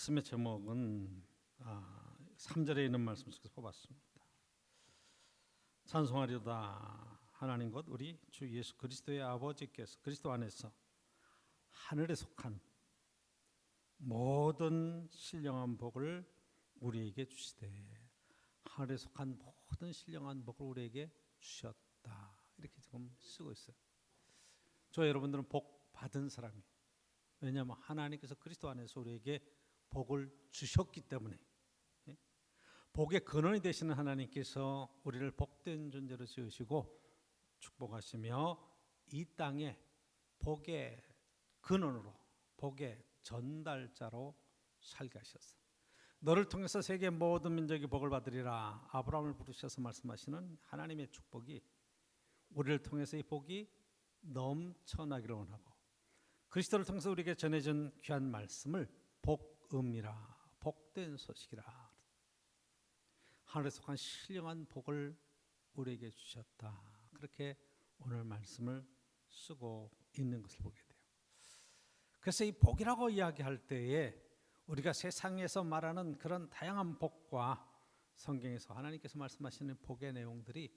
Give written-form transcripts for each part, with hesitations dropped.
말씀의 제목은 3절에 있는 말씀 속에서 뽑았습니다. 찬송하리로다 하나님 곧 우리 주 예수 그리스도의 아버지께서 그리스도 안에서 하늘에 속한 모든 신령한 복을 우리에게 주시되 하늘에 속한 모든 신령한 복을 우리에게 주셨다. 이렇게 지금 쓰고 있어요. 저 여러분들은 복 받은 사람이에요. 왜냐하면 하나님께서 그리스도 안에서 우리에게 복을 주셨기 때문에. 복의 근원이 되시는 하나님께서 우리를 복된 존재로 지으시고 축복하시며 이 땅에 복의 근원으로 복의 전달자로 살게 하셨어요. 너를 통해서 세계 모든 민족이 복을 받으리라 아브라함을 부르셔서 말씀하시는 하나님의 축복이 우리를 통해서 이 복이 넘쳐나기를 원하고 그리스도를 통해서 우리에게 전해준 귀한 말씀을 복음이라 복된 소식이라 하늘에 속한 신령한 복을 우리에게 주셨다. 그렇게 오늘 말씀을 쓰고 있는 것을 보게 돼요. 그래서 이 복이라고 이야기할 때에 우리가 세상에서 말하는 그런 다양한 복과 성경에서 하나님께서 말씀하시는 복의 내용들이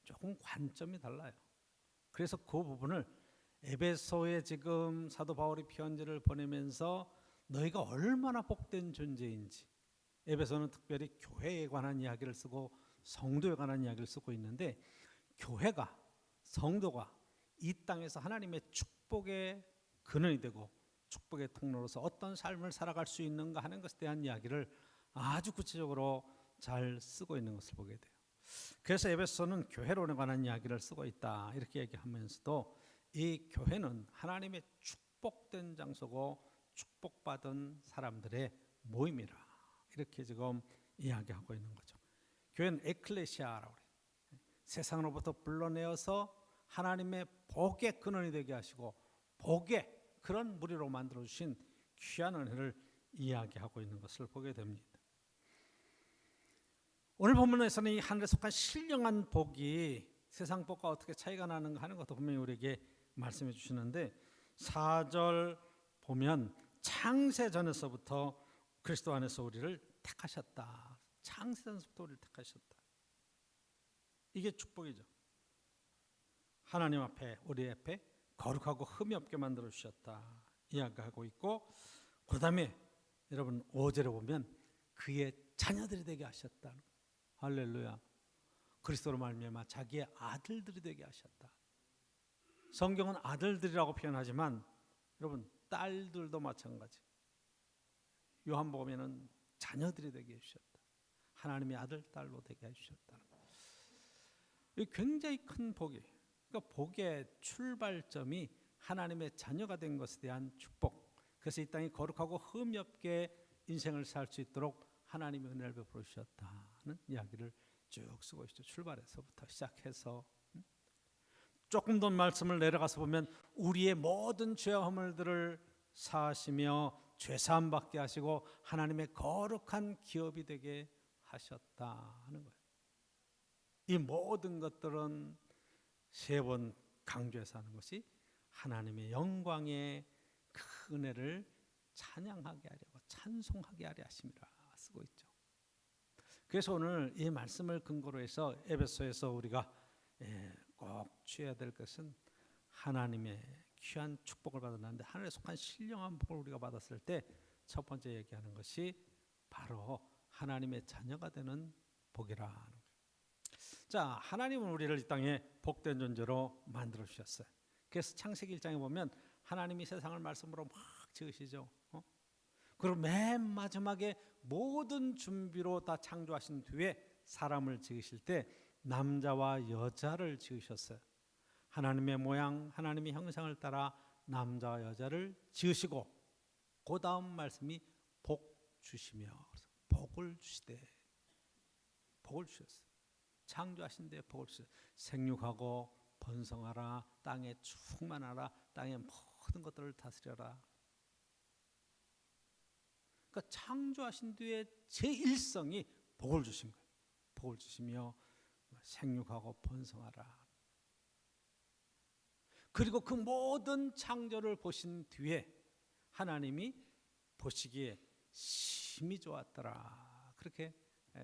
조금 관점이 달라요. 그래서 그 부분을 에베소에 지금 사도 바울이 편지를 보내면서 너희가 얼마나 복된 존재인지, 에베소는 특별히 교회에 관한 이야기를 쓰고 성도에 관한 이야기를 쓰고 있는데, 교회가, 성도가 이 땅에서 하나님의 축복의 근원이 되고 축복의 통로로서 어떤 삶을 살아갈 수 있는가 하는 것에 대한 이야기를 아주 구체적으로 잘 쓰고 있는 것을 보게 돼요. 그래서 에베소는 교회론에 관한 이야기를 쓰고 있다 이렇게 얘기하면서도 이 교회는 하나님의 축복된 장소고 축복받은 사람들의 모임이라 이렇게 지금 이야기하고 있는 거죠. 교회는 에클레시아라고 그래요. 세상으로부터 불러내어서 하나님의 복의 근원이 되게 하시고 복의 그런 무리로 만들어주신 귀한 은혜를 이야기하고 있는 것을 보게 됩니다. 오늘 본문에서는 이 하늘에 속한 신령한 복이 세상 복과 어떻게 차이가 나는가 하는 것도 분명히 우리에게 말씀해 주시는데 4절 보면 창세전에서부터 그리스도 안에서 우리를 택하셨다. 창세전에서부터 우리를 택하셨다. 이게 축복이죠. 하나님 앞에 우리 앞에 거룩하고 흠이 없게 만들어 주셨다 이야기하고 있고, 그 다음에 여러분 5절에 보면 그의 자녀들이 되게 하셨다. 할렐루야. 그리스도로 말미암아 자기의 아들들이 되게 하셨다. 성경은 아들들이라고 표현하지만 여러분 딸들도 마찬가지. 요한복음에는 자녀들이 되게 해주셨다. 하나님의 아들, 딸로 되게 해주셨다. 이 굉장히 큰 복이에요. 그러니까 복의 출발점이 하나님의 자녀가 된 것에 대한 축복. 그래서 이 땅이 거룩하고 흠이 없게 인생을 살 수 있도록 하나님의 은혜를 베풀어 주셨다는 이야기를 쭉 쓰고 있죠. 출발에서부터 시작해서 조금 더 말씀을 내려가서 보면 우리의 모든 죄와 허물들을 사하시며 죄사함 받게 하시고 하나님의 거룩한 기업이 되게 하셨다 하는 거예요. 이 모든 것들은 세 번 강조해서 하는 것이 하나님의 영광의 그 은혜를 찬양하게 하려고 찬송하게 하려 하심이라 쓰고 있죠. 그래서 오늘 이 말씀을 근거로 해서 에베소에서 우리가 꼭 취해야 될 것은 하나님의 귀한 축복을 받았는데 하늘에 속한 신령한 복을 우리가 받았을 때 첫 번째 얘기하는 것이 바로 하나님의 자녀가 되는 복이라는 거예요. 자, 하나님은 우리를 이 땅에 복된 존재로 만들어 주셨어요. 그래서 창세기 1장에 보면 하나님이 세상을 말씀으로 막 지으시죠. 그리고 맨 마지막에 모든 준비로 다 창조하신 뒤에 사람을 지으실 때 남자와 여자를 지으셨어요. 하나님의 모양, 하나님의 형상을 따라 남자와 여자를 지으시고 그 다음 말씀이 복 주시며 복을 주시되 복을 주셨어요. 창조하신 데 복을 주셨어요. 생육하고 번성하라, 땅에 충만하라, 땅의 모든 것들을 다스려라. 그러니까 창조하신 뒤에 제1성이 복을 주신 거예요. 복을 주시며 생육하고 번성하라. 그리고 그 모든 창조를 보신 뒤에 하나님이 보시기에 심히 좋았더라. 그렇게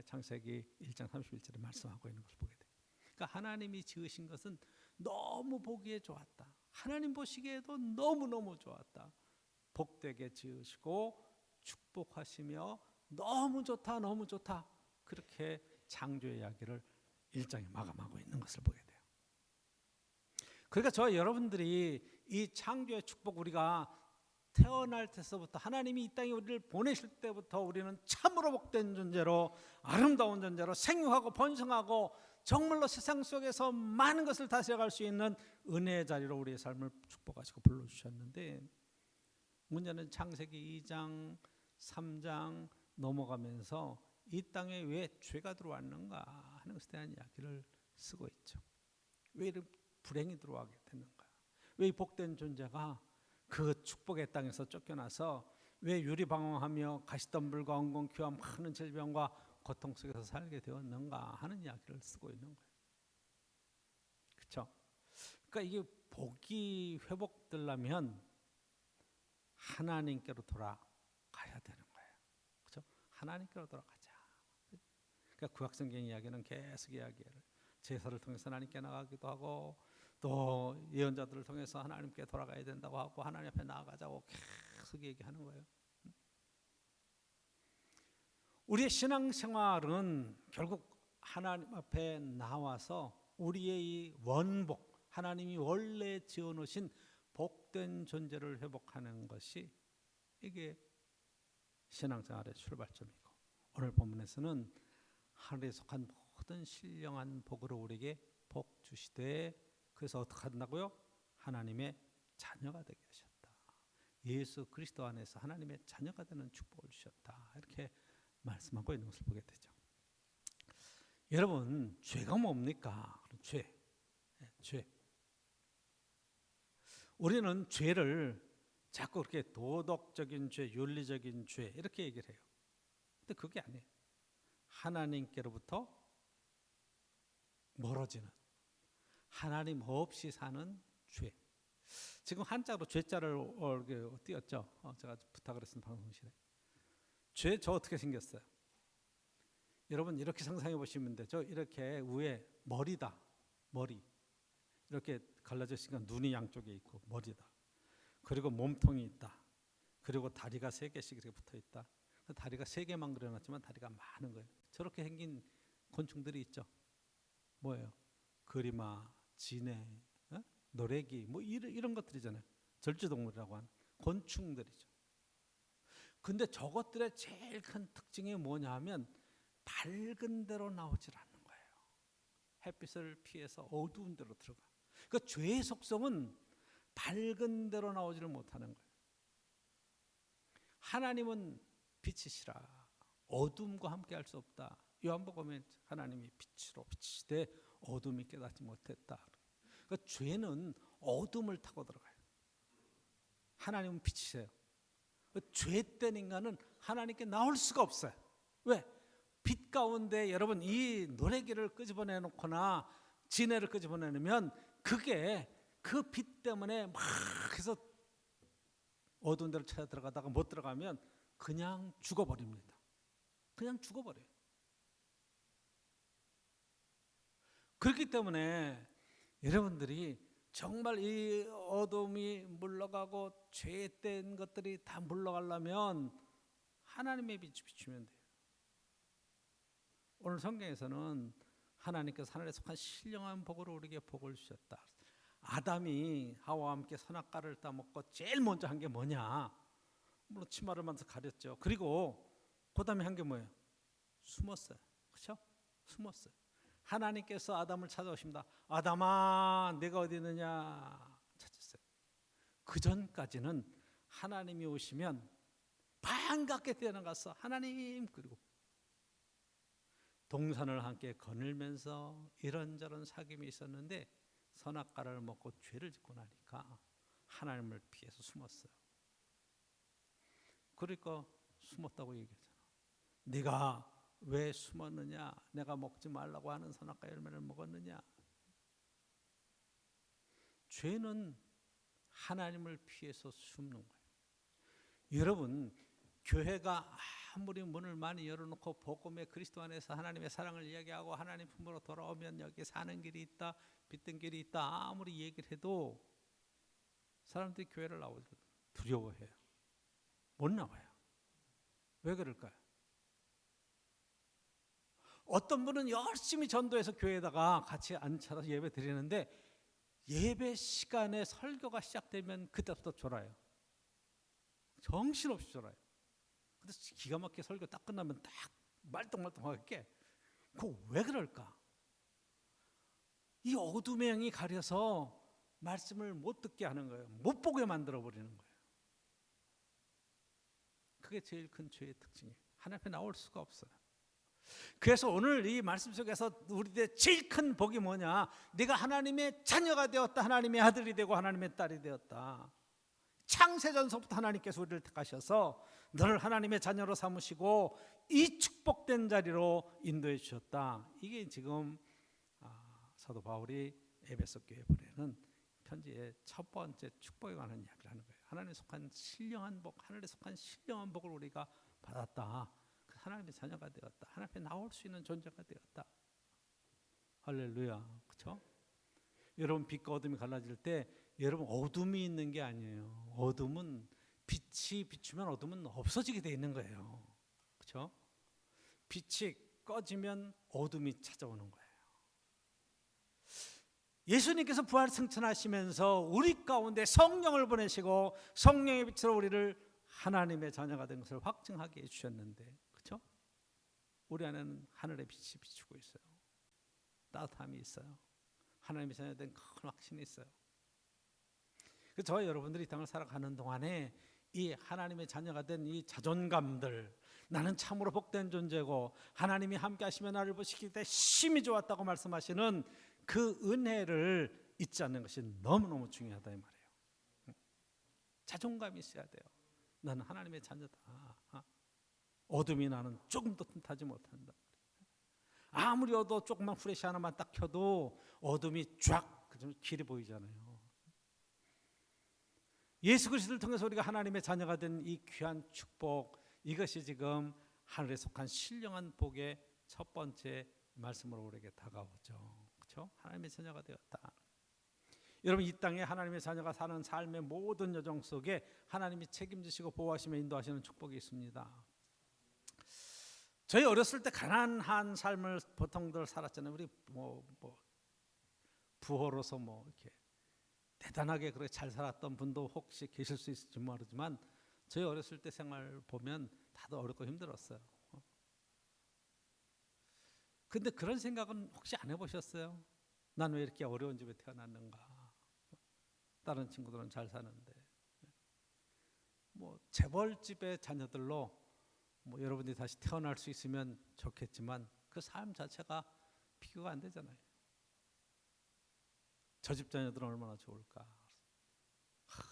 창세기 1장 31절에 말씀하고 있는 것을 보게 돼요. 그러니까 하나님이 지으신 것은 너무 보기에 좋았다. 하나님 보시기에도 너무너무 좋았다. 복되게 지으시고 축복하시며 너무 좋다 너무 좋다. 그렇게 창조의 이야기를 1장에 마감하고 있는 것을 보게 돼요. 그러니까 저 여러분들이 이 창조의 축복, 우리가 태어날 때서부터 하나님이 이 땅에 우리를 보내실 때부터 우리는 참으로 복된 존재로, 아름다운 존재로 생육하고 번성하고 정말로 세상 속에서 많은 것을 다스려갈 수 있는 은혜의 자리로 우리의 삶을 축복하시고 불러주셨는데, 문제는 창세기 2장 3장 넘어가면서 이 땅에 왜 죄가 들어왔는가 하는 것에 대한 이야기를 쓰고 있죠. 왜 이런 불행이 들어오게 됐는가? 왜 이 복된 존재가 그 축복의 땅에서 쫓겨나서 왜 유리방황하며 가시덤불과 엉겅퀴와 많은 질병과 고통 속에서 살게 되었는가 하는 이야기를 쓰고 있는 거예요. 그렇죠? 그러니까 이게 복이 회복되려면 하나님께로 돌아가야 되는 거예요. 그렇죠? 하나님께로 돌아가자. 그러니까 구약성경 이야기는 계속 이야기를, 제사를 통해서 하나님께 나가기도 하고 또 예언자들을 통해서 하나님께 돌아가야 된다고 하고 하나님 앞에 나아가자고 계속 얘기하는 거예요. 우리의 신앙생활은 결국 하나님 앞에 나와서 우리의 이 원복, 하나님이 원래 지어놓으신 복된 존재를 회복하는 것이 이게 신앙생활의 출발점이고, 오늘 본문에서는 하늘에 속한 모든 신령한 복으로 우리에게 복 주시되, 그래서 어떻게 한다고요? 하나님의 자녀가 되게 하셨다. 예수 그리스도 안에서 하나님의 자녀가 되는 축복을 주셨다. 이렇게 말씀하고 있는 것을 보게 되죠. 여러분, 죄가 뭡니까? 죄. 우리는 죄를 자꾸 그렇게 도덕적인 죄, 윤리적인 죄 이렇게 얘기를 해요. 근데 그게 아니에요. 하나님께로부터 멀어지는, 하나님 없이 사는 죄. 지금 한자로 죄자를 띄었죠. 제가 부탁을 했습니다. 방송실에. 죄 저 어떻게 생겼어요? 여러분 이렇게 상상해 보시면 돼요. 저 이렇게 위에 머리다. 머리. 이렇게 갈라져 있으니까 눈이 양쪽에 있고 머리다. 그리고 몸통이 있다. 그리고 다리가 3개씩 이렇게 붙어 있다. 다리가 3개만 그려놨지만 다리가 많은 거예요. 저렇게 생긴 곤충들이 있죠. 뭐예요? 그리마, 지네, 노래기, 뭐 이런 것들이잖아요. 절지동물이라고 하는 곤충들이죠. 근데 저것들의 제일 큰 특징이 뭐냐 하면 밝은 데로 나오질 않는 거예요. 햇빛을 피해서 어두운 데로 들어가. 그러니까 죄의 속성은 밝은 데로 나오지를 못하는 거예요. 하나님은 빛이시라 어둠과 함께 할 수 없다. 요한복음에 하나님이 빛으로 비치시되 어둠이 깨닫지 못했다. 그러니까 죄는 어둠을 타고 들어가요. 하나님은 빛이세요. 죄된 인간은 하나님께 나올 수가 없어요. 왜? 빛 가운데 여러분 이 노래기를 끄집어내놓거나 지네를 끄집어내면 그게 그 빛 때문에 막 해서 어두운 데로 찾아 들어가다가 못 들어가면 그냥 죽어버립니다. 그냥 죽어버려요. 그렇기 때문에 여러분들이 정말 이 어둠이 물러가고 죄된 것들이 다 물러가려면 하나님의 빛이 비추면 돼요. 오늘 성경에서는 하나님께서 하늘에 속한 신령한 복으로 우리에게 복을 주셨다. 아담이 하와와 함께 선악과를 따먹고 제일 먼저 한 게 뭐냐? 물론 치마를 만들어서 가렸죠. 그리고 그 다음에 한 게 뭐예요? 숨었어요. 그렇죠? 숨었어요. 하나님께서 아담을 찾아오십니다. 아담아, 내가 어디 있느냐? 찾았어요. 그 전까지는 하나님이 오시면 반갑게 뛰어나가서 하나님, 그리고 동산을 함께 거닐면서 이런저런 사귐이 있었는데 선악과를 먹고 죄를 짓고 나니까 하나님을 피해서 숨었어요. 그러니까 숨었다고 얘기하잖아. 네가 왜 숨었느냐? 내가 먹지 말라고 하는 선악과 열매를 먹었느냐? 죄는 하나님을 피해서 숨는 거예요. 여러분, 교회가 아무리 문을 많이 열어놓고 복음의 그리스도 안에서 하나님의 사랑을 이야기하고 하나님 품으로 돌아오면 여기 사는 길이 있다, 빛된 길이 있다 아무리 얘기를 해도 사람들이 교회를 나오지 두려워해요. 못 나와요. 왜 그럴까요? 어떤 분은 열심히 전도해서 교회에다가 같이 앉혀서 예배 드리는데 예배 시간에 설교가 시작되면 그때부터 졸아요. 정신없이 졸아요. 근데 기가 막히게 설교 딱 끝나면 딱 말똥말똥하게 깨. 그거 왜 그럴까? 이 어둠의 영이 가려서 말씀을 못 듣게 하는 거예요. 못 보게 만들어 버리는 거예요. 그게 제일 큰 죄의 특징이에요. 하나님 앞에 나올 수가 없어요. 그래서 오늘 이 말씀 속에서 우리의 제일 큰 복이 뭐냐? 네가 하나님의 자녀가 되었다. 하나님의 아들이 되고 하나님의 딸이 되었다. 창세전서부터 하나님께서 우리를 택하셔서 너를 하나님의 자녀로 삼으시고 이 축복된 자리로 인도해 주셨다. 이게 지금 사도 바울이 에베소 교회에 보내는 편지의 첫 번째 축복에 관한 이야기를 하는 거예요. 하나님에 속한 신령한 복, 하늘에 속한 신령한 복을 우리가 받았다. 하나님의 자녀가 되었다. 하나님 앞에 나올 수 있는 존재가 되었다. 할렐루야. 그렇죠? 여러분 빛과 어둠이 갈라질 때 여러분 어둠이 있는 게 아니에요. 어둠은 빛이 비추면 어둠은 없어지게 돼 있는 거예요. 그렇죠? 빛이 꺼지면 어둠이 찾아오는 거예요. 예수님께서 부활 승천하시면서 우리 가운데 성령을 보내시고 성령의 빛으로 우리를 하나님의 자녀가 된 것을 확증하게 해주셨는데, 그렇죠? 우리 안에는 하늘의 빛이 비추고 있어요. 따뜻함이 있어요. 하나님의 자녀 된 큰 확신이 있어요. 저와 여러분들이 이 땅을 살아가는 동안에 이 하나님의 자녀가 된 이 자존감들, 나는 참으로 복된 존재고 하나님이 함께 하시며 나를 보시기 때 심히 좋았다고 말씀하시는 그 은혜를 잊지 않는 것이 너무너무 중요하다 이 말이에요. 자존감이 있어야 돼요. 나는 하나님의 자녀다. 어둠이 나는 조금도 틈타지 못한다. 아무리 어두워 조금만 후레쉬 하나만 딱 켜도 어둠이 쫙 길이 보이잖아요. 예수 그리스도를 통해서 우리가 하나님의 자녀가 된 이 귀한 축복, 이것이 지금 하늘에 속한 신령한 복의 첫 번째 말씀으로 우리에게 다가오죠. 그렇죠? 하나님의 자녀가 되었다. 여러분, 이 땅에 하나님의 자녀가 사는 삶의 모든 여정 속에 하나님이 책임지시고 보호하시며 인도하시는 축복이 있습니다. 저희 어렸을 때 가난한 삶을 보통들 살았잖아요. 우리 부호로서 이렇게 대단하게 그렇게 잘 살았던 분도 혹시 계실 수 있을지 모르지만 저희 어렸을 때 생활 보면 다들 어렵고 힘들었어요. 근데 그런 생각은 혹시 안 해보셨어요? 난 왜 이렇게 어려운 집에 태어났는가? 다른 친구들은 잘 사는데. 재벌집의 자녀들로 여러분들이 다시 태어날 수 있으면 좋겠지만 그 삶 자체가 비교가 안 되잖아요. 저 집 자녀들은 얼마나 좋을까?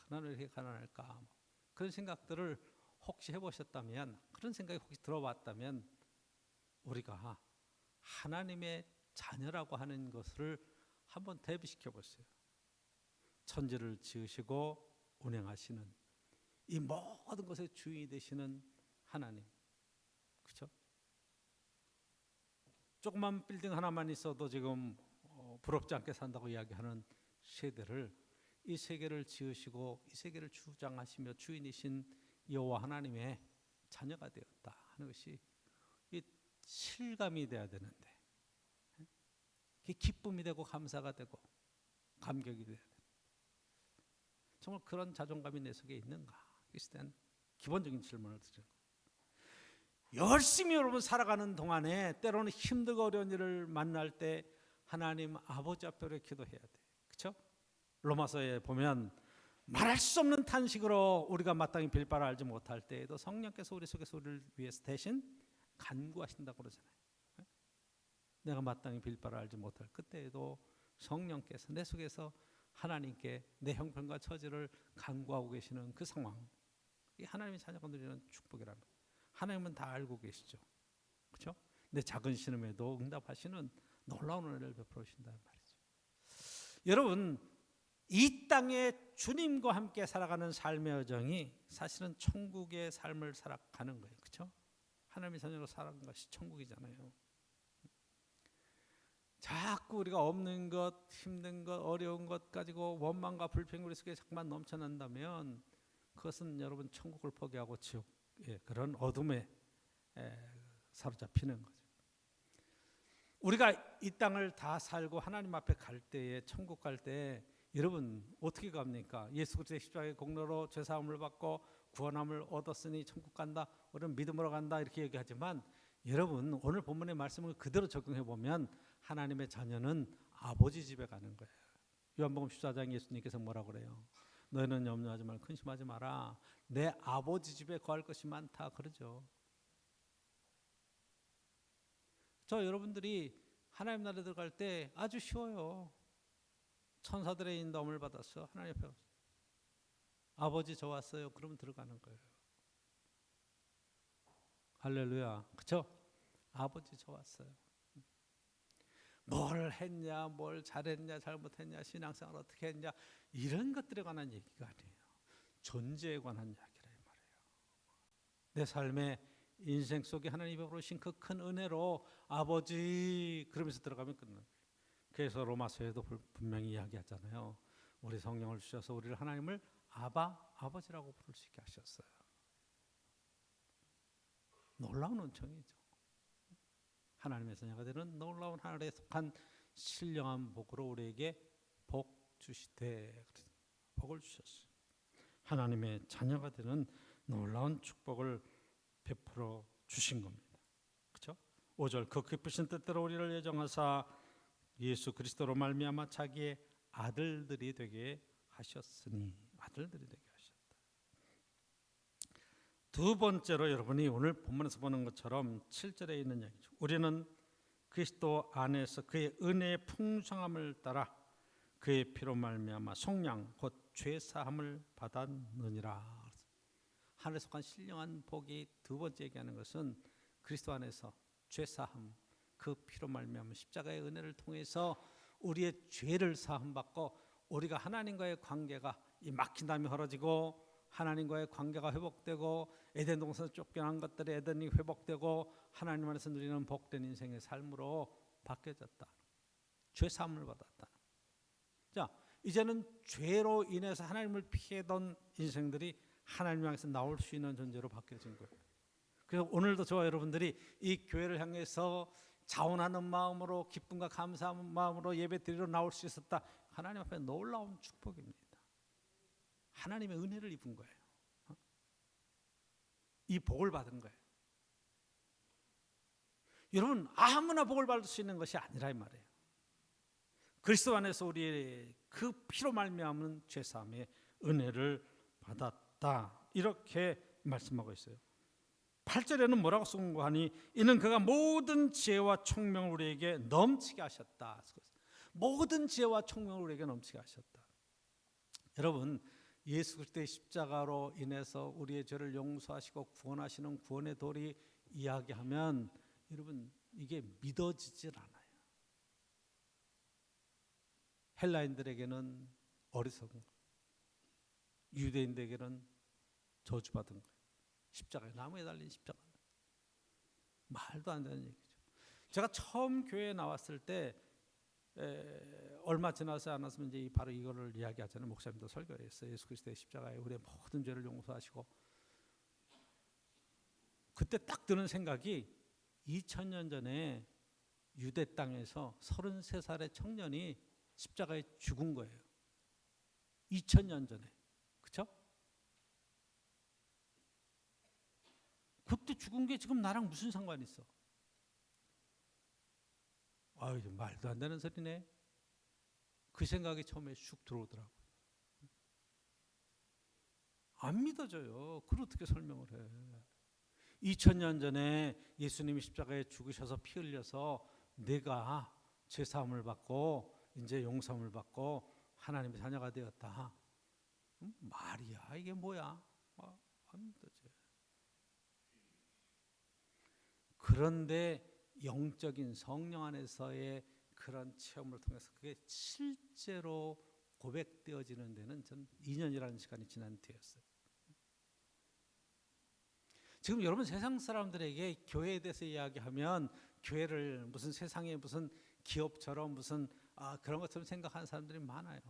나는 왜 이렇게 가난할까? 그런 생각들을 혹시 해보셨다면, 그런 생각이 혹시 들어봤다면 우리가 하나님의 자녀라고 하는 것을 한번 대비시켜 보세요. 천지를 지으시고 운행하시는 이 모든 것의 주인이 되시는 하나님, 그렇죠? 조그만 빌딩 하나만 있어도 지금 부럽지 않게 산다고 이야기하는 세대를, 이 세계를 지으시고 이 세계를 주장하시며 주인이신 여호와 하나님의 자녀가 되었다 하는 것이 이 실감이 돼야 되는데, 그게 기쁨이 되고 감사가 되고 감격이 돼야 돼. 정말 그런 자존감이 내 속에 있는가? 그것에 대한 기본적인 질문을 드리는 거예요. 열심히 여러분 살아가는 동안에 때로는 힘들고 어려운 일을 만날 때 하나님 아버지 앞에 기도해야 돼. 그렇죠? 로마서에 보면 말할 수 없는 탄식으로 우리가 마땅히 빌 바를 알지 못할 때에도 성령께서 우리 속에서 우리를 위해서 대신 간구하신다고 그러잖아요. 내가 마땅히 빌 바를 알지 못할 그때에도 성령께서 내 속에서 하나님께 내 형편과 처지를 간구하고 계시는 그 상황, 이 하나님의 자녀가 누리는 축복이랍니다. 하나님은 다 알고 계시죠. 그렇죠? 내 작은 신음에도 응답하시는 놀라운 은혜를 베풀어 주신다는 말이죠. 여러분, 이 땅에 주님과 함께 살아가는 삶의 여정이 사실은 천국의 삶을 살아가는 거예요. 그렇죠? 하나님의 자녀로 살아가는 것이 천국이잖아요. 자꾸 우리가 없는 것, 힘든 것, 어려운 것 가지고 원망과 불평 우리 속에 자꾸만 넘쳐난다면 그것은 여러분 천국을 포기하고 지옥의 그런 어둠에 사로잡히는 거죠. 우리가 이 땅을 다 살고 하나님 앞에 갈 때에, 천국 갈 때 여러분 어떻게 갑니까? 예수 그리스도의 십자가의 공로로 죄사함을 받고 구원함을 얻었으니 천국 간다, 우리는 믿음으로 간다 이렇게 얘기하지만 여러분 오늘 본문의 말씀을 그대로 적용해 보면 하나님의 자녀는 아버지 집에 가는 거예요. 요한복음 14장 예수님께서 뭐라고 그래요? 너희는 염려하지 말고 근심하지 마라. 내 아버지 집에 거할 것이 많다 그러죠. 저 여러분들이 하나님 나라에 들어갈 때 아주 쉬워요. 천사들의 인도함을 받았어. 하나님 앞에 아버지 저 왔어요. 그러면 들어가는 거예요. 할렐루야. 그렇죠? 아버지 저 왔어요. 뭘 했냐, 뭘 잘했냐, 잘못했냐, 신앙생활 어떻게 했냐 이런 것들에 관한 얘기가 아니에요. 존재에 관한 이야기라 이 말이에요. 내 삶의 인생 속에 하나님이 베푸신 그 큰 은혜로 아버지 그러면서 들어가면 끝나는 거예요. 그래서 로마서에도 분명히 이야기하잖아요. 우리 성령을 주셔서 우리를 하나님을 아버지라고 부를 수 있게 하셨어요. 놀라운 은총이죠. 하나님의 자녀가 되는 놀라운 하늘에 속한 신령한 복으로 우리에게 복 주시되 복을 주셨어요. 하나님의 자녀가 되는 놀라운 축복을 베풀어 주신 겁니다. 그렇죠? 5절 그 기쁘신 뜻대로 우리를 예정하사 예수 그리스도로 말미암아 자기의 아들들이 되게 하셨으니 아들들이 되게 하셨다. 두 번째로 여러분이 오늘 본문에서 보는 것처럼 7절에 있는 얘기죠. 우리는 그리스도 안에서 그의 은혜의 풍성함을 따라 그의 피로 말미암아 속량 곧 죄사함을 받았느니라. 하늘에 속한 신령한 복이 두 번째 얘기하는 것은 그리스도 안에서 죄사함, 그 피로 말미암아 십자가의 은혜를 통해서 우리의 죄를 사함받고 우리가 하나님과의 관계가 이 막힌 담이 헐어지고 하나님과의 관계가 회복되고 에덴 동산에서 쫓겨난 것들이 에덴이 회복되고 하나님 안에서 누리는 복된 인생의 삶으로 바뀌어졌다. 죄 사함을 받았다. 자, 이제는 죄로 인해서 하나님을 피해던 인생들이 하나님 향해서 나올 수 있는 존재로 바뀌어진 거예요. 그래서 오늘도 저와 여러분들이 이 교회를 향해서 자원하는 마음으로 기쁨과 감사한 마음으로 예배드리러 나올 수 있었다. 하나님 앞에 놀라운 축복입니다. 하나님의 은혜를 입은 거예요. 이 복을 받은 거예요. 여러분 아무나 복을 받을 수 있는 것이 아니라 이 말이에요. 그리스도 안에서 우리의 그 피로 말미암은 죄사함의 은혜를 받았다. 이렇게 말씀하고 있어요. 8절에는 뭐라고 쓴 거 하니 이는 그가 모든 지혜와 총명을 우리에게 넘치게 하셨다. 모든 지혜와 총명을 우리에게 넘치게 하셨다. 여러분 예수 그리스도의 십자가로 인해서 우리의 죄를 용서하시고 구원하시는 구원의 도리 이야기하면 여러분 이게 믿어지질 않아요. 헬라인들에게는 어리석은 거, 유대인들에게는 저주받은 거예요. 십자가에 나무에 달린 십자가. 말도 안 되는 얘기죠. 제가 처음 교회에 나왔을 때 얼마 지나지 않았으면 이제 바로 이거를 이야기하잖아요. 목사님도 설교를 했어요. 예수 그리스도의 십자가에 우리의 모든 죄를 용서하시고. 그때 딱 드는 생각이 2000년 전에 유대 땅에서 33살의 청년이 십자가에 죽은 거예요. 2000년 전에. 그렇죠? 그때 죽은 게 지금 나랑 무슨 상관이 있어? 아유, 말도 안 되는 소리네. 그 생각이 처음에 슉 들어오더라고요. 안 믿어져요. 그걸 어떻게 설명을 해? 2000년 전에 예수님이 십자가에 죽으셔서 피 흘려서 내가 죄사함을 받고 이제 용서함을 받고 하나님의 자녀가 되었다. 말이야 이게 뭐야? 안 믿어져. 그런데 영적인 성령 안에서의 그런 체험을 통해서 그게 실제로 고백되어지는 데는 전 2년이라는 시간이 지난 뒤였어요. 지금 여러분 세상 사람들에게 교회에 대해서 이야기하면 교회를 무슨 세상의 무슨 기업처럼 무슨 그런 것처럼 생각하는 사람들이 많아요.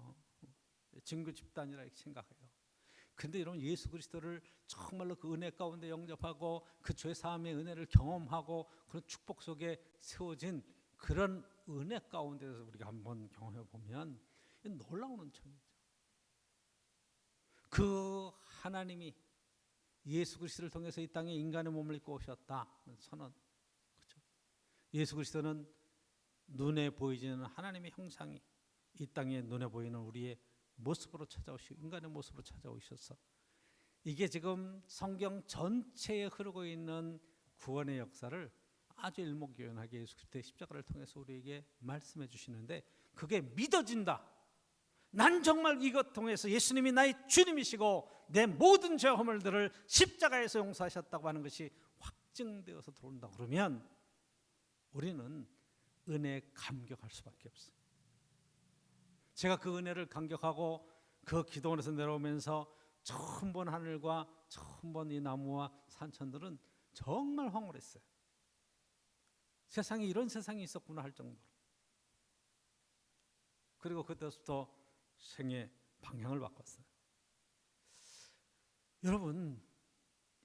증거 집단이라 이렇게 생각해요. 근데 여러분 예수 그리스도를 정말로 그 은혜 가운데 영접하고 그 죄 사함의 은혜를 경험하고 그런 축복 속에 세워진 그런 은혜 가운데서 우리가 한번 경험해 보면 놀라운 은총이죠. 그 하나님이 예수 그리스도를 통해서 이 땅에 인간의 몸을 입고 오셨다 선언. 그렇죠? 예수 그리스도는 눈에 보이지는 하나님의 형상이 이 땅에 눈에 보이는 우리의 모습으로 찾아오시고 인간의 모습으로 찾아오셔서 이게 지금 성경 전체에 흐르고 있는 구원의 역사를 아주 일목요연하게 예수 그리스도의 십자가를 통해서 우리에게 말씀해 주시는데 그게 믿어진다. 난 정말 이것 통해서 예수님이 나의 주님이시고 내 모든 죄 허물들을 십자가에서 용서하셨다고 하는 것이 확증되어서 들어온다 그러면 우리는 은혜에 감격할 수밖에 없어요. 제가 그 은혜를 감격하고 그 기도원에서 내려오면서 처음 본 하늘과 처음 본 이 나무와 산천들은 정말 황홀했어요. 세상에 이런 세상이 있었구나 할 정도로. 그리고 그때부터 생의 방향을 바꿨어요. 여러분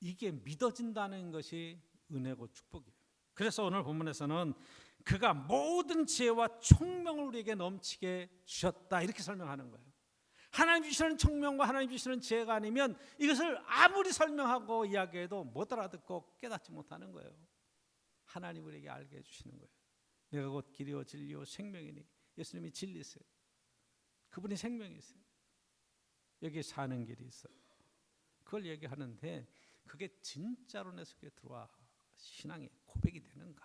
이게 믿어진다는 것이 은혜고 축복이에요. 그래서 오늘 본문에서는 그가 모든 지혜와 총명을 우리에게 넘치게 주셨다 이렇게 설명하는 거예요. 하나님 주시는 총명과 하나님 주시는 지혜가 아니면 이것을 아무리 설명하고 이야기해도 못 알아듣고 깨닫지 못하는 거예요. 하나님 우리에게 알게 해주시는 거예요. 내가 곧 길이요 진리요 생명이니 예수님이 진리세요. 그분이 생명이세요. 여기 사는 길이 있어요. 그걸 얘기하는데 그게 진짜로 내 속에 들어와 신앙의 고백이 되는가?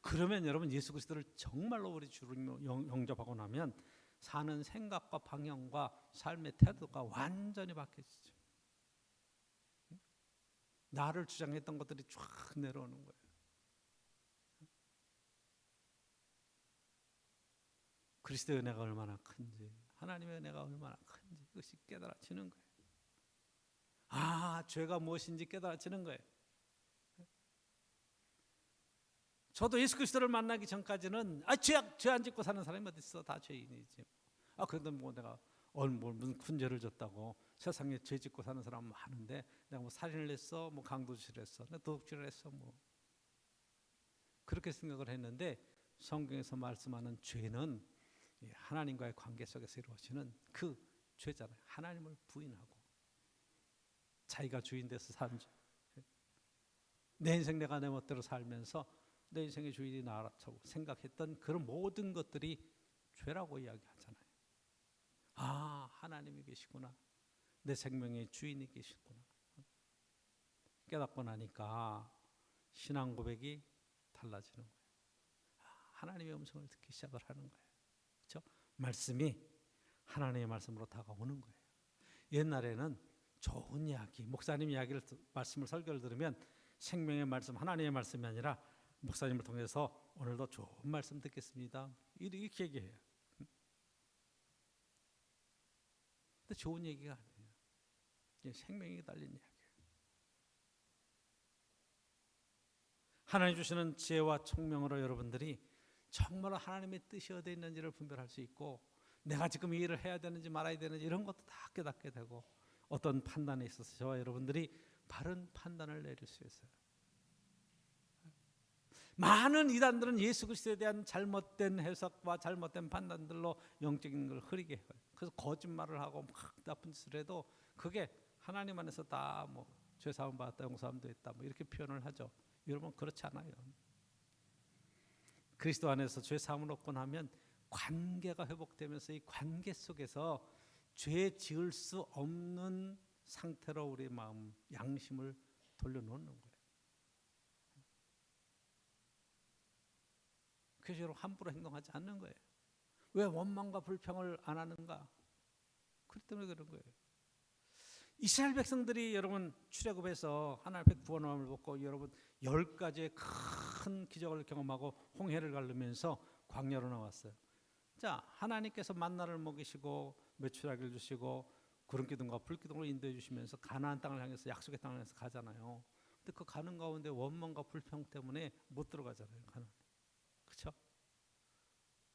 그러면 여러분 예수 그리스도를 정말로 우리 주로 영접하고 나면 사는 생각과 방향과 삶의 태도가 완전히 바뀌어지죠. 나를 주장했던 것들이 쫙 내려오는 거예요. 그리스도의 은혜가 얼마나 큰지 하나님의 은혜가 얼마나 큰지 그것이 깨달아지는 거예요. 죄가 무엇인지 깨달아지는 거예요. 저도 예수 그리스도를 만나기 전까지는 죄 안 짓고 사는 사람이 어디 있어? 다 죄인이지. 그런데 뭐 내가 무슨 큰 죄를 졌다고 세상에 죄 짓고 사는 사람 많은데 내가 뭐 살인을 했어, 뭐 강도질을 했어, 내가 도둑질을 했어, 뭐 그렇게 생각을 했는데 성경에서 말씀하는 죄는 하나님과의 관계 속에서 이루어지는 그 죄잖아요. 하나님을 부인하고 자기가 주인 돼서 사는 죄. 내 인생 내가 내 멋대로 살면서 내 인생의 주인이 나라고 생각했던 그런 모든 것들이 죄라고 이야기하잖아요. 하나님이 계시구나. 내 생명의 주인이 계시구나. 깨닫고 나니까 신앙 고백이 달라지는 거예요. 하나님의 음성을 듣기 시작을 하는 거예요. 그렇죠? 말씀이 하나님의 말씀으로 다가오는 거예요. 옛날에는 좋은 이야기, 목사님 이야기를 말씀을 설교를 들으면 생명의 말씀, 하나님의 말씀이 아니라 목사님을 통해서 오늘도 좋은 말씀 듣겠습니다. 이렇게 얘기해요. 근데 좋은 얘기가 아니에요. 이게 생명이 달린 이야기예요. 하나님 주시는 지혜와 총명으로 여러분들이 정말로 하나님의 뜻이 어디에 있는지를 분별할 수 있고 내가 지금 이 일을 해야 되는지 말아야 되는지 이런 것도 다 깨닫게 되고 어떤 판단에 있어서 저와 여러분들이 바른 판단을 내릴 수 있어요. 많은 이단들은 예수 그리스도에 대한 잘못된 해석과 잘못된 판단들로 영적인 걸 흐리게 해요. 그래서 거짓말을 하고 막 나쁜 짓을 해도 그게 하나님 안에서 다 뭐 죄사함 받았다, 용서함도 했다, 뭐 이렇게 표현을 하죠. 여러분 그렇지 않아요. 그리스도 안에서 죄사함을 얻고 나면 관계가 회복되면서 이 관계 속에서 죄 지을 수 없는 상태로 우리의 마음, 양심을 돌려놓는 거예요. 그래서 여러분 함부로 행동하지 않는 거예요. 왜 원망과 불평을 안 하는가? 그렇기 때문에 그런 거예요. 이스라엘 백성들이 여러분 출애굽해서 하나님 앞에 구원함을 받고 여러분 10가지의 큰 기적을 경험하고 홍해를 가르면서 광야로 나왔어요. 자, 하나님께서 만나를 먹이시고 메추라기를 주시고 구름기둥과 불기둥으로 인도해 주시면서 가나안 땅을 향해서 약속의 땅을 향해서 가잖아요. 근데 그 가는 가운데 원망과 불평 때문에 못 들어가잖아요. 가나안. 그렇죠?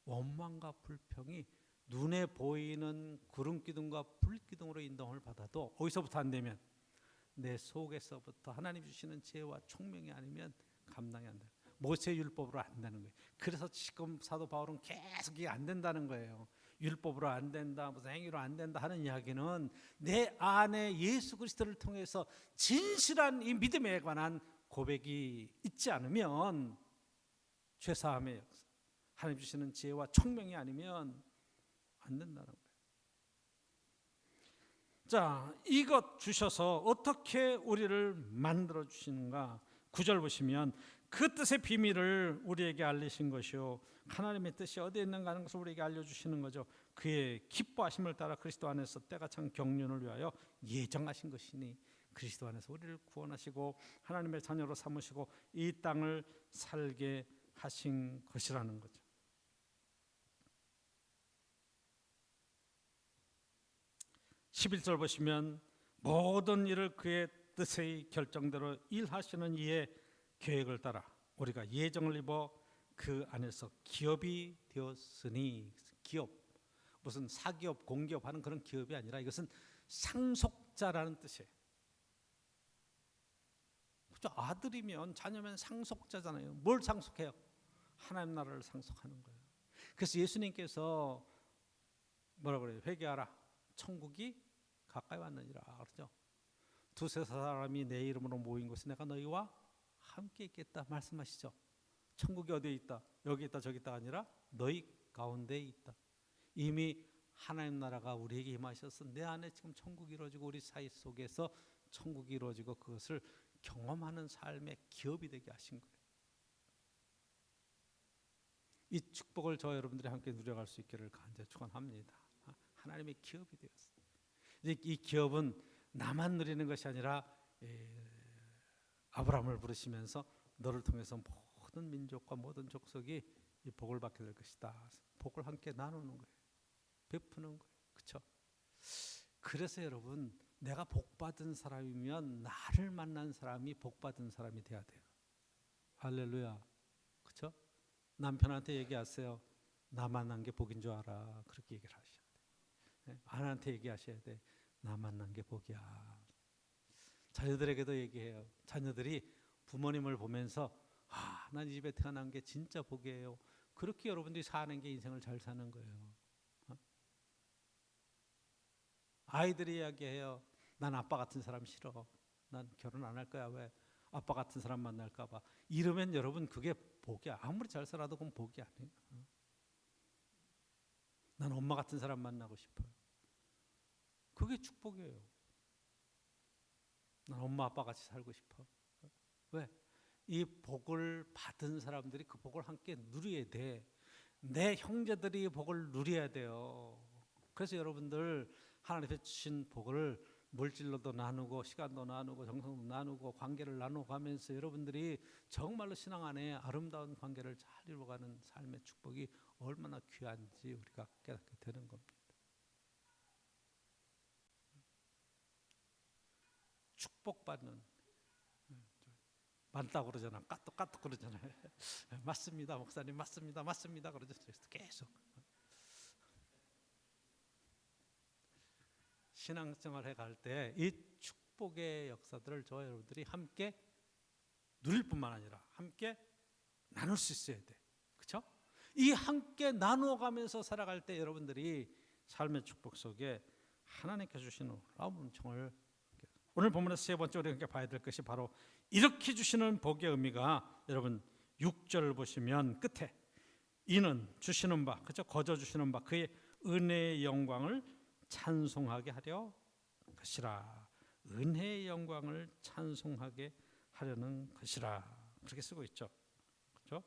원망과 불평이 눈에 보이는 구름기둥과 불기둥으로 인도함을 받아도 어디서부터 안 되면 내 속에서부터 하나님 주시는 지혜와 총명이 아니면 감당이 안 돼요. 모세 율법으로 안 되는 거예요. 그래서 지금 사도 바울은 계속 이게 안 된다는 거예요. 율법으로 안 된다, 무슨 행위로 안 된다 하는 이야기는 내 안에 예수 그리스도를 통해서 진실한 이 믿음에 관한 고백이 있지 않으면 죄사함의 역사, 하나님 주시는 지혜와 총명이 아니면 안 된다는 거예요. 자, 이것 주셔서 어떻게 우리를 만들어 주시는가? 9절 보시면 그 뜻의 비밀을 우리에게 알리신 것이요 하나님의 뜻이 어디에 있는가 하는 것을 우리에게 알려주시는 거죠. 그의 기뻐하심을 따라 그리스도 안에서 때가 찬 경륜을 위하여 예정하신 것이니 그리스도 안에서 우리를 구원하시고 하나님의 자녀로 삼으시고 이 땅을 살게 하신 것이라는 거죠. 11절 보시면 모든 일을 그의 뜻의 결정대로 일하시는 이의 계획을 따라 우리가 예정을 입어 그 안에서 기업이 되었으니, 기업 무슨 사기업 공기업 하는 그런 기업이 아니라 이것은 상속자라는 뜻이에요. 그렇죠? 아들이면 자녀면 상속자잖아요. 뭘 상속해요? 하나님 나라를 상속하는 거예요. 그래서 예수님께서 뭐라고 그래요? 회개하라, 천국이 가까이 왔느니라 그러죠. 두세 사람이 내 이름으로 모인 곳에 내가 너희와 함께 있겠다 말씀하시죠. 천국이 어디에 있다? 여기 있다 저기 있다 아니라 너희 가운데에 있다. 이미 하나님 나라가 우리에게 임하셔서 내 안에 지금 천국이 이루어지고 우리 사이 속에서 천국이 이루어지고 그것을 경험하는 삶의 기업이 되게 하신 거예요. 이 축복을 저 여러분들이 함께 누려갈 수 있기를 간절히 축원합니다. 하나님의 기업이 되었어요. 이 기업은 나만 누리는 것이 아니라 아브라함을 부르시면서 너를 통해서 모든 민족과 모든 족속이 이 복을 받게 될 것이다. 복을 함께 나누는 거예요. 베푸는 거예요. 그렇죠? 그래서 여러분, 내가 복 받은 사람이면 나를 만난 사람이 복 받은 사람이 돼야 돼요. 할렐루야. 그렇죠? 남편한테 얘기하세요. 나 만난 게 복인 줄 알아. 그렇게 얘기를 하셔야 돼. 아내한테 얘기하셔야 돼. 나 만난 게 복이야. 자녀들에게도 얘기해요. 자녀들이 부모님을 보면서 난 이 집에 태어난 게 진짜 복이에요. 그렇게 여러분들이 사는 게 인생을 잘 사는 거예요. 아이들이 이야기해요. 난 아빠 같은 사람 싫어. 난 결혼 안 할 거야. 왜? 아빠 같은 사람 만날까 봐. 이러면 여러분 그게 복이야. 아무리 잘 살아도 그건 복이 아니에요. 난 엄마 같은 사람 만나고 싶어요. 그게 축복이에요. 난 엄마 아빠 같이 살고 싶어. 왜? 이 복을 받은 사람들이 그 복을 함께 누려야 돼. 내 형제들이 복을 누려야 돼요. 그래서 여러분들 하나님의 주신 복을 물질로도 나누고 시간도 나누고 정성도 나누고 관계를 나누어가면서 여러분들이 정말로 신앙 안에 아름다운 관계를 잘 이루어가는 삶의 축복이 얼마나 귀한지 우리가 깨닫게 되는 겁니다. 축복받는, 맞다고 그러잖아. 까똑까똑 그러잖아요. 맞습니다 목사님, 맞습니다 맞습니다 그러죠. 계속 신앙생활 해갈 때 이 축복의 역사들을 저와 여러분들이 함께 누릴 뿐만 아니라 함께 나눌 수 있어야 돼. 그렇죠? 이 함께 나누어가면서 살아갈 때 여러분들이 삶의 축복 속에 하나님께 주시는 놀라운 은총을, 오늘 본문에서 세 번째 우리가 봐야 될 것이 바로 이렇게 주시는 복의 의미가, 여러분 6절을 보시면 끝에 이는 주시는 바, 그렇죠? 거저 주시는 바 그의 은혜의 영광을 찬송하게 하려 것이라. 은혜의 영광을 찬송하게 하려는 것이라. 그렇게 쓰고 있죠. 그렇죠?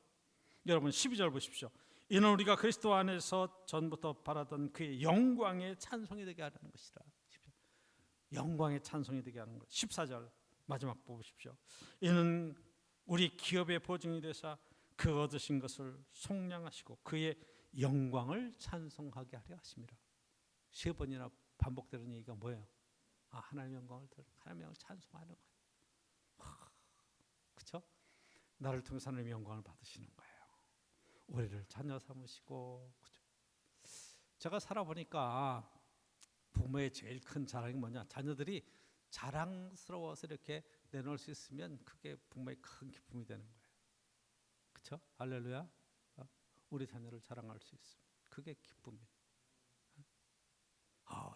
여러분 12절 보십시오. 이는 우리가 그리스도 안에서 전부터 바라던 그의 영광의 찬송이 되게 하려는 것이라. 영광의 찬송이 되게 하는 것. 14절 마지막 보십시오. 이는 우리 기업의 보증이 되사 그 얻으신 것을 속량하시고 그의 영광을 찬송하게 하려 하심이라. 세 번이나 반복되는 얘기가 뭐예요? 하나님의 영광을 하나님의 영광을 찬송하는 거예요. 그렇죠? 나를 통해서 하나님의 영광을 받으시는 거예요. 우리를 자녀 삼으시고. 그렇죠? 제가 살아보니까 부모의 제일 큰 자랑이 뭐냐? 자녀들이 자랑스러워서 이렇게 내놓을 수 있으면 그게 부모의 큰 기쁨이 되는 거예요. 그렇죠? 할렐루야. 우리 자녀를 자랑할 수 있으면 그게 기쁨이에요.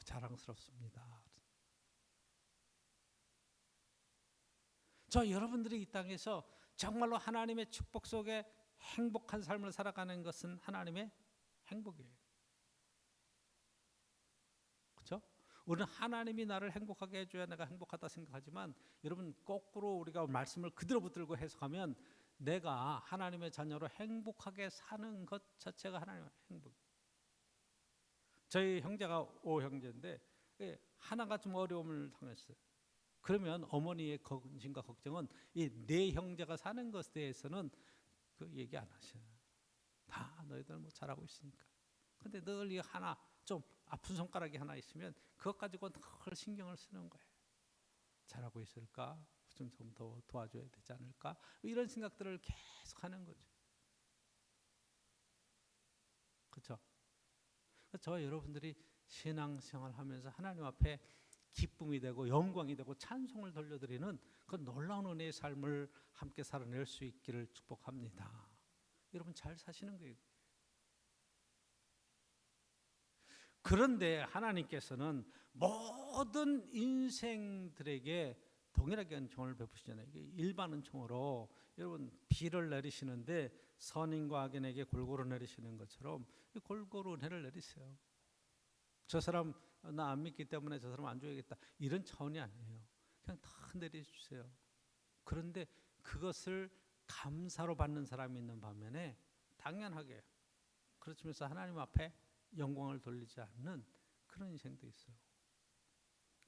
자랑스럽습니다. 저 여러분들이 이 땅에서 정말로 하나님의 축복 속에 행복한 삶을 살아가는 것은 하나님의 행복이에요. 그렇죠? 우리는 하나님이 나를 행복하게 해줘야 내가 행복하다 생각하지만, 여러분 거꾸로 우리가 말씀을 그대로 붙들고 해석하면 내가 하나님의 자녀로 행복하게 사는 것 자체가 하나님의 행복이에요. 저희 형제가 5형제인데 하나가 좀 어려움을 당했어요. 그러면 어머니의 근심과 걱정은 이 네 형제가 사는 것에 대해서는 그 얘기 안 하셔요. 다 너희들 뭐 잘하고 있으니까. 근데 늘 이 하나 좀 아픈 손가락이 하나 있으면 그것 가지고 늘 신경을 쓰는 거예요. 잘하고 있을까? 좀 더 도와줘야 되지 않을까? 이런 생각들을 계속 하는 거죠. 그렇죠? 저와 여러분들이 신앙생활 하면서 하나님 앞에 기쁨이 되고 영광이 되고 찬송을 돌려드리는 그 놀라운 은혜의 삶을 함께 살아낼 수 있기를 축복합니다. 여러분 잘 사시는 거예요. 그런데 하나님께서는 모든 인생들에게 동일하게 은총을 베푸시잖아요. 이게 일반 은총으로 여러분 비를 내리시는데 선인과 악인에게 골고루 내리시는 것처럼 골고루 은혜를 내리세요. 저 사람 나 안 믿기 때문에 저 사람 안 줘야겠다, 이런 차원이 아니에요. 그냥 다 내려주세요. 그런데 그것을 감사로 받는 사람이 있는 반면에 당연하게 그렇지면서 하나님 앞에 영광을 돌리지 않는 그런 인생도 있어요.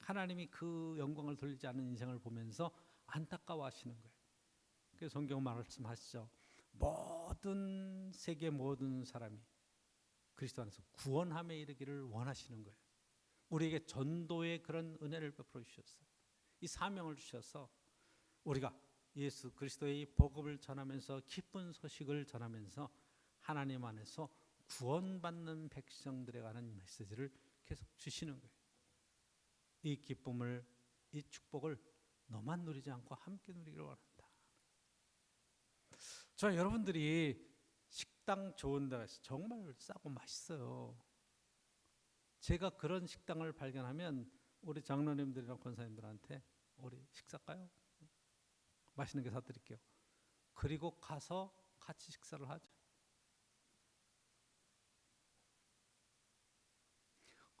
하나님이 그 영광을 돌리지 않는 인생을 보면서 안타까워하시는 거예요. 그래서 성경 말씀하시죠. 모든 세계 모든 사람이 그리스도 안에서 구원함에 이르기를 원하시는 거예요. 우리에게 전도의 그런 은혜를 베풀어 주셨어요. 이 사명을 주셔서 우리가 예수 그리스도의 이 복음을 전하면서 기쁜 소식을 전하면서 하나님 안에서 구원받는 백성들에 관한 메시지를 계속 주시는 거예요. 이 기쁨을, 이 축복을 너만 누리지 않고 함께 누리기를 원한다. 저 여러분들이 식당 좋은 데 가서 정말 싸고 맛있어요. 제가 그런 식당을 발견하면 우리 장로님들이랑 권사님들한테 우리 식사할까요? 맛있는 게 사드릴게요. 그리고 가서 같이 식사를 하죠.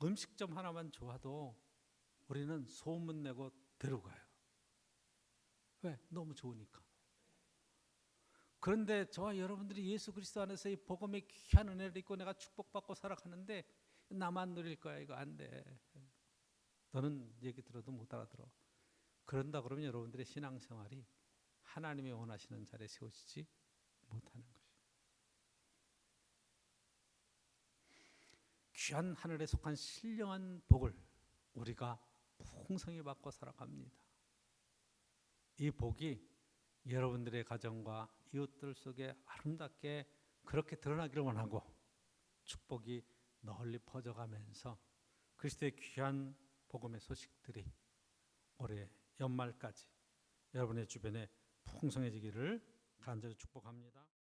음식점 하나만 좋아도 우리는 소문내고 들어가요. 왜? 너무 좋으니까. 그런데 저와 여러분들이 예수 그리스도 안에서 이 복음의 귀한 은혜를 입고 내가 축복받고 살아가는데 나만 누릴 거야, 이거 안 돼. 너는 얘기 들어도 못 알아들어. 그런다 그러면 여러분들의 신앙생활이 하나님이 원하시는 자리에 세워지지 못하는 것이에요. 귀한 하늘에 속한 신령한 복을 우리가 풍성히 받고 살아갑니다. 이 복이 여러분들의 가정과 이웃들 속에 아름답게 그렇게 드러나기를 원하고, 축복이 널리 퍼져가면서 그리스도의 귀한 복음의 소식들이 올해 연말까지 여러분의 주변에 풍성해지기를 간절히 축복합니다.